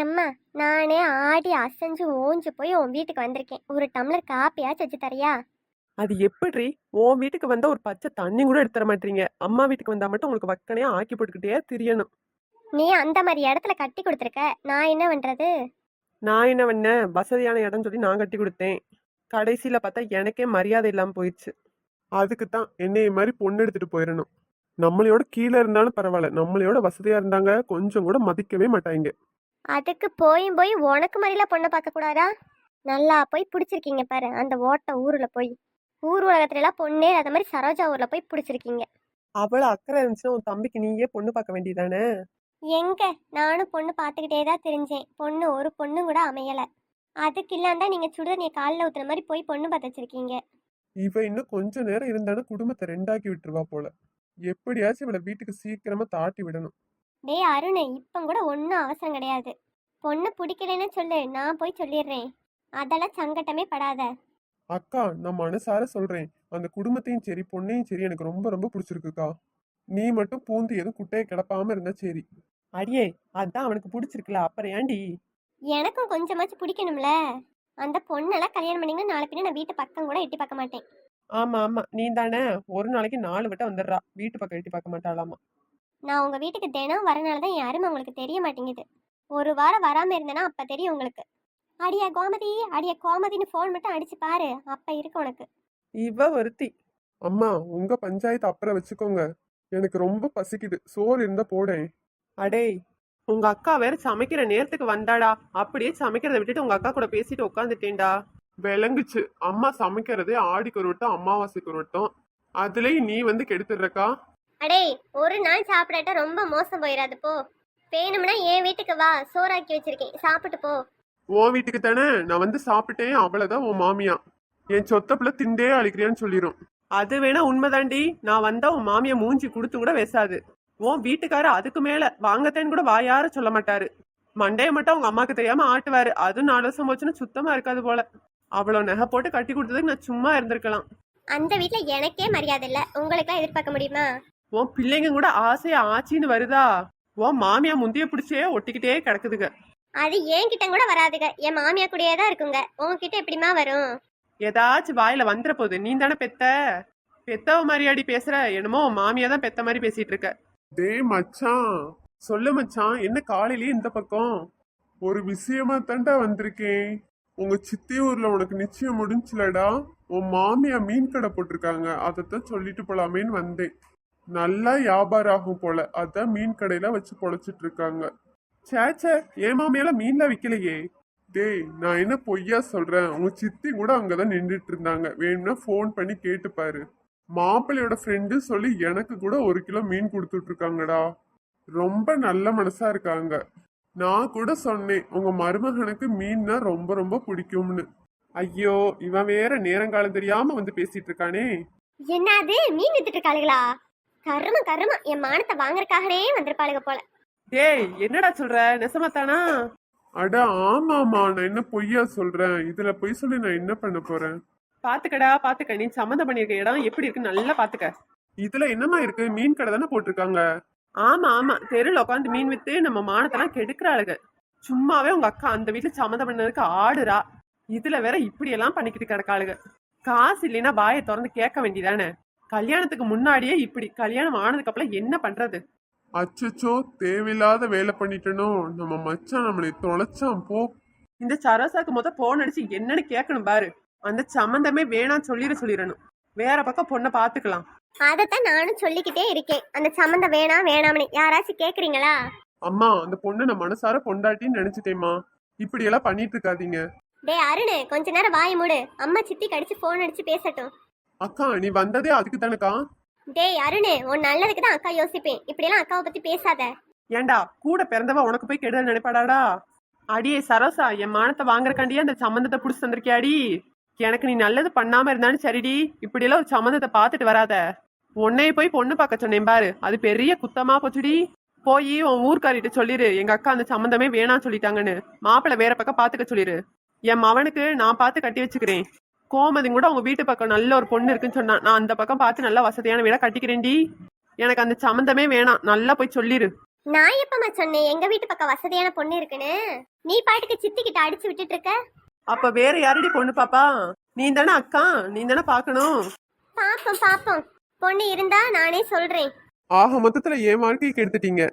எம்மா, நானே ஆடி அசைஞ்சு ஓஞ்சு போய் உன் வீட்டுக்கு வந்திருக்கேன். ஒரு டம்ளர் காப்பியாச்சும் வச்சு தரியா? அது எப்படி? உன் வீட்டுக்கு வந்தா ஒரு பச்சை தண்ணி கூட எடுத்து தர மாட்டீங்க. அம்மா வீட்டுக்கு வந்தா மட்டும் உங்களுக்கு வக்கனையா ஆக்கி போட்டுக்கிட்டே திரியணும். நீ அந்த மாதிரி இடத்துல கட்டி கொடுத்துருக்க, நான் என்ன பண்றது? நான் என்ன பண்ணேன்? வசதியான இடம் சொல்லி நான் கட்டி கொடுத்தேன். கடைசியில பார்த்தா எனக்கே மரியாதை இல்லாம போயிடுச்சு. அதுக்கு தான் என்னைய மாதிரி பொண்ணு எடுத்துட்டு போயிடணும். நம்மளையோட கீழே இருந்தாலும் பரவாயில்ல, நம்மளையோட வசதியா இருந்தாங்க கொஞ்சம் கூட மதிக்கவே மாட்டாங்க. அதுக்கு போயும் போய் உனக்கு மாதிரிலாம் பொண்ணை பார்க்க கூடாதா? நல்லா போய் பிடிச்சிருக்கீங்க பாரு அந்த ஓட்ட ஊர்ல போய். ஊர் உலகத்துல எல்லாம் பொண்ணே அந்த மாதிரி சரோஜா ஊர்ல போய் பிடிச்சிருக்கீங்க. அவ்வளவு அக்கறை இருந்துச்சுன்னா உன் தம்பிக்கு நீயே பொண்ணு பார்க்க வேண்டியதானே? எங்க நானும் பொண்ணு பார்த்துக்கிட்டே தான் தெரிஞ்சேன். பொண்ணு ஒரு பொண்ணு கூட அமையல. அதுக்கு இல்லாண்டா நீங்க சுடுதண்ணிய காலில் ஊத்துற மாதிரி போய் பொண்ணு பார்த்து வச்சிருக்கீங்க. இவ இன்னும் கொஞ்ச நேரம் இருந்தாலும் குடும்பத்தை ரெண்டாக்கி விட்டுருவா போல. எப்படியாச்சும் இவளை வீட்டுக்கு சீக்கிரமா தாட்டி விடணும். டேய் அருண், இப்போ கூட ஒன்றும் அவசரம் கிடையாது. பொண்ணு பிடிக்கலன்னு சொல்லு, நான் போய் சொல்லிடுறேன். அதெல்லாம் சங்கட்டமே படாத. அக்கா, நான் மனசார சொல்றேன், அந்த குடும்பத்தையும் சரி பொண்ணையும் சரி எனக்கு ரொம்ப ரொம்ப பிடிச்சிருக்குக்கா. நீ மட்டும் பூந்து எதுவும் குட்டையை கிளப்பாம இருந்தா சரி. அடியே, அதான் அவனுக்கு பிடிச்சிருக்குல, அப்புறம் ஏண்டி? எனக்கும் கொஞ்சமாச்சும் பிடிக்கணும்ல. அந்த பொண்ணெல்லாம் கல்யாணம் பண்ணிங்கன்னா நாளை பின்ன நான் வீட்டு பக்கம் கூட எட்டி பார்க்க மாட்டேன். ஆமா ஆமா, நீ தானே ஒரு நாளைக்கு 4 வட்டம் வந்துடுறா, வீட்டு பக்கம் எட்டி பார்க்க மாட்டாளாமா. நான் உங்க வீட்டுக்கு தினம் வரனால தான் என் அருமை உங்களுக்கு தெரிய மாட்டேங்குது. ஒரு வாரம் வராம இருந்தேன்னா அப்ப தெரியும் உங்களுக்கு. அடியா கோமதி, அடியா கோமதின்னு ஃபோன் மட்டும் அடிச்சு பாரு, அப்ப இருக்கு உனக்கு. இவ ஒருத்தி. அம்மா, உங்க பஞ்சாயத்து அப்புறம் வச்சுக்கோங்க, எனக்கு ரொம்ப பசிக்குது, சோறு இருந்தா போடேன். அடே, உங்க அக்கா வேற சமைக்கிற நேரத்துக்கு வந்தாடா, அப்படியே சமைக்கிறத விட்டுட்டு உங்க அக்கா கூட பேசிட்டு உட்காந்துட்டேன்டா. விளங்குச்சு, அம்மா சமைக்கிறதே ஆடிக்கு ஒரு வட்டம் அமாவாசைக்கு ஒரு வட்டம், அதுலயும் நீ வந்து கெடுத்துடுறக்கா. அடே, ஒரு நாள் சாப்பிடாட்டா ரொம்ப மோசம் போயிடாது போ. வேணும்னா என் வீட்டுக்கு வா, சோறாக்கி வச்சிருக்கேன், சாப்பிட்டு போ. உன் வீட்டுக்கு தானே நான் வந்து சாப்பிட்டேன், அவ்வளவுதான் உன் மாமியா என் சொத்தப்புல திண்டே அழிக்கிறியான்னு சொல்லிரும். அது வேணா உண்மைதாண்டி, நான் வந்தா உன் மாமியா மூஞ்சி கொடுத்து கூட பேசாது. உன் வீட்டுக்கார அதுக்கு மேல வாங்கத்தேன்னு கூட வாயார சொல்ல மாட்டாரு. மண்டைய மட்டும் உங்க அம்மாக்கு தெரியாம ஆட்டுவாரு. அதுவும் 4 வருஷம் போச்சுன்னா சுத்தமா இருக்காது போல. அவ்வளவு நகை போட்டு கட்டி கொடுத்ததுக்கு நான் சும்மா இருந்திருக்கலாம். அந்த வீட்ல எனக்கே மரியாதை இல்ல, உங்களுக்கெல்லாம் எதிர்பார்க்க முடியுமா? உன் பிள்ளைங்க கூட ஆசையா ஆச்சின்னு வருதா, உன் மாமியா முந்திய பிடிச்சே ஒட்டிக்கிட்டே கிடக்குதுங்க. அது ஏன் கிட்ட கூட வராதுங்க, என் மாமியா கூடயே தான் இருக்குங்க. உங்ககிட்ட எப்படிமா வரும்? ஏதாச்சும் வாயில வந்துற போகுது. நீ தானே பெத்தவ மாதிரியாடி பேசுற, என்னமோ மாமியா தான் பெத்த மாதிரி பேசிட்டு இருக்க. டேய் மச்சான், சொல்லு மச்சான், என்ன காலையிலேயே இந்த பக்கம்? ஒரு விஷயமா தாண்டா வந்திருக்கேன். உங்க சித்தி ஊர்ல உனக்கு நிச்சயம் முடிஞ்சுலடா. உன் மாமியா மீன் கடை போட்டிருக்காங்க, அதைத்தான் சொல்லிட்டு போலாமேன்னு வந்தேன். நல்லா வியாபாரம் ஆகும் போல, அதான் மீன் கடையில வச்சு பொழைச்சிட்டு இருக்காங்க. சேச்சே, என் மாமியால மீன்ல விக்கலையே. டேய், நான் என்ன பொய்யா சொல்றேன்? உங்க சித்தி கூட அங்கதான் நின்றுட்டு இருந்தாங்க, வேணும்னா போன் பண்ணி கேட்டுப்பாரு. மாப்பிள்ளையோட ஃப்ரெண்டு சொல்லி எனக்கு கூட 1 கிலோ மீன் கொடுத்துட்டு இருக்காங்கடா. ரொம்ப நல்ல மனசா இருக்காங்க. நான் கூட சொன்னேன் உங்க மருமகனுக்கு மீன்னா ரொம்ப ரொம்ப பிடிக்கும்னு. ஐயோ, இவன் வேற நேரங்காலம் தெரியாம வந்து பேசிட்டு இருக்கானே. என்னது, மீன் வித்துட்டு இருக்காளுங்களா? கரும கரும, என் மானத்தை வாங்கறதுக்காகவே வந்திருப்பாளுங்க போல. டேய், என்னடா சொல்ற? நெசமாத்தானா? அட ஆமாமா, நான் என்ன பொய்யா சொல்றேன்? இதுல பொய் சொல்லி நான் என்ன பண்ண போறேன்? பாத்துக்கடா பாத்துக்க, நீ சம்மந்தம் பண்ணிருக்க இடம் எப்படி இருக்கு நல்லா பாத்துக்க. இதுல என்னமா இருக்கு? மீன் கடை தானே போட்டிருக்காங்க. ஆமா ஆமா, தெருல உட்காந்து மீன் வித்து நம்ம மானத்தெல்லாம் கெடுக்கிறாளுங்க. சும்மாவே உங்க அக்கா அந்த வீட்டுல சம்மந்தம் பண்ணதுக்கு ஆடுறா, இதுல வேற இப்படி எல்லாம் பண்ணிக்கிட்டு கிடக்காளுங்க. காசு இல்லைன்னா வாயை திறந்து கேட்க வேண்டியதானே? கல்யாணத்துக்கு முன்னாடியே இப்படி, கல்யாணம் ஆனதுக்கு அப்புறம் என்ன பண்றது? அச்சச்சோ, தேவையில்லாத வேலை பண்ணிட்டனோ, நம்ம மச்சான் நம்மளை தொலைச்சான் போ. இந்த சரோசாக்கு போன் அடிச்சு என்னன்னு கேட்கணும் பாரு. அந்த சம்பந்தமே வேணாம் சொல்லிடணும். வேற பக்கம் பொண்ணை பாத்துக்கலாம். அதைத்தான் நானும் சொல்லிக்கிட்டே இருக்கேன், அந்த சம்மந்தம் வேணாம் வேணாம்னு. யாராச்சும் கேக்குறீங்களா? அம்மா, அந்த பொண்ணு நான் மனசார பொண்டாட்டின்னு நினைச்சிட்டேம்மா. இப்படி எல்லாம் பண்ணிட்டு இருக்காதீங்க. டேய் அருண், கொஞ்ச நேரம் வாயை மூடு. அம்மா சித்தி கடிச்சு போன் அடிச்சு பேசட்டும். அக்கா, நீ வந்ததே அதுக்கு தானக்கா? டேய் அருண், உன் நல்லதுக்கு தான் அக்கா யோசிப்பேன், இப்படியெல்லாம் அக்காவை பத்தி பேசாத. ஏண்டா, கூட பிறந்தவ உனக்கு போய் கெடுதல் நினைப்பாடாடா? அடியே சரோசா, என் மானத்தை வாங்குறக்காண்டியே அந்த சம்மந்தத்தை புடிச்சு தந்திருக்கியாடி. எனக்கு நீ நல்லது பண்ணாம இருந்தாலும் சரிடி, இப்படி எல்லாம் ஒரு சம்மந்தத்தை பாத்துட்டு வராத. உன்னைய போய் பொண்ணு பார்க்க சொன்னேன் பாரு, அது பெரிய குத்தமா போச்சுடி. போய் உன் ஊர்க்காரிட்ட சொல்லிரு, எங்க அக்கா அந்த சம்மந்தமே வேணாம் சொல்லிட்டாங்கன்னு. மாப்பிள்ளை வேற பக்கம் பாத்துக்க சொல்லிரு. என் மவனுக்கு நான் பார்த்து கட்டி வச்சுக்கிறேன். கோமதி கூட உங்க வீட்டு பக்கம் நல்ல ஒரு பொண்ணு இருக்குன்னு சொன்னா, நான் அந்த பக்கம் பார்த்து நல்ல வசதியான வீடா கட்டிக்கிறேன்டி. எனக்கு அந்த சம்மந்தமே வேணாம், நல்லா போய் சொல்லிரு. நான் எப்பமா சொன்னேன் எங்க வீட்டு பக்கம் வசதியான பொண்ணு இருக்குன்னு? நீ பாட்டுக்கு சித்தி கிட்ட அடிச்சு விட்டுட்டு இருக்க. அப்ப வேற யாரடி பொண்ணு பாப்பா? நீ தானே அக்கா, நீ தானே பாக்கணும். பாப்போம் பாப்போம், பொண்ணு இருந்தா நானே சொல்றேன். ஆக மொத்தத்துல என் வாழ்க்கையை கெடுத்துட்டீங்க.